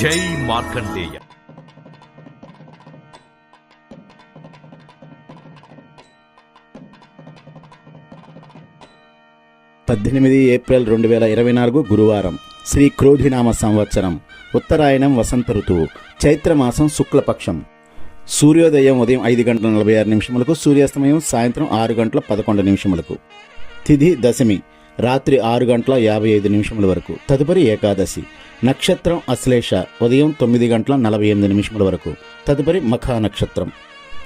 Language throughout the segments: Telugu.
జై మార్కండేయ. ఏప్రిల్ 2024 గురువారం. శ్రీ క్రోధినామ సంవత్సరం. ఉత్తరాయణం వసంత ఋతువు. చైత్రమాసం శుక్లపక్షం. సూర్యోదయం ఉదయం 5:46 సూర్యాస్తమయం సాయంత్రం 6:11 తిథి దశమి రాత్రి 6:55 వరకు. తదుపరి ఏకాదశి. నక్షత్రం అశ్లేష ఉదయం 9:48 వరకు. తదుపరి మఖా నక్షత్రం.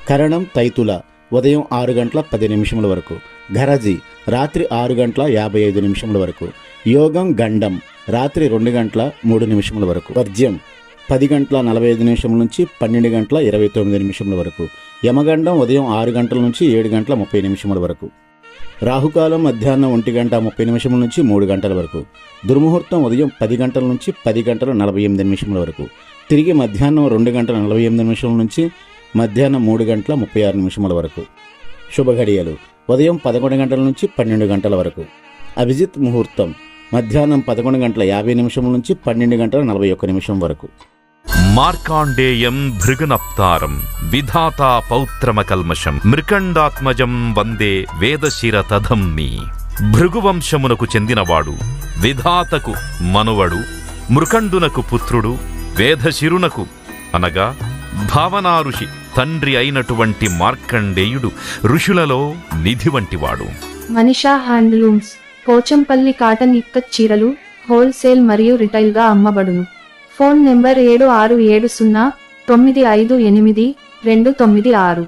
కరణం తైతుల ఉదయం 6:10 వరకు. ఘరజి రాత్రి 6:55 వరకు. యోగం గండం రాత్రి 2:03 వరకు. వర్జ్యం 10:45 నుంచి 12:29 వరకు. యమగండం ఉదయం 6 గంటల నుంచి 7:30 వరకు. రాహుకాలం మధ్యాహ్నం 1:30 నుంచి 3 గంటల వరకు. దుర్ముహూర్తం ఉదయం 10 గంటల నుంచి 10:48 వరకు. తిరిగి మధ్యాహ్నం 2:48 నుంచి మధ్యాహ్నం 3:36 వరకు. శుభఘడియలు ఉదయం 11 గంటల నుంచి 12 గంటల వరకు. అభిజిత్ ముహూర్తం మధ్యాహ్నం 11:50 నుంచి 12:41 వరకు. మార్కాండేయం భృగునప్తారం విధాతా పౌత్రమకల్మషం మృకండాత్మజం వందే వేదశిర తధంమి. భృగువంశమునకు చెందినవాడు, విధాతకు మనువడు, మృకండునకు పుత్రుడు, వేదశిరునకు అనగా భావనా ఋషి తండ్రి అయినటువంటి మార్కండేయుడు ఋషులలో నిధి వంటివాడు. మనీషా హ్యాండ్లూమ్స్ పోచంపల్లి కాటన్ ఇక్కత్ చీరలు హోల్సేల్ మరియు రిటైల్గా అమ్మబడును. Phone number 7670958296.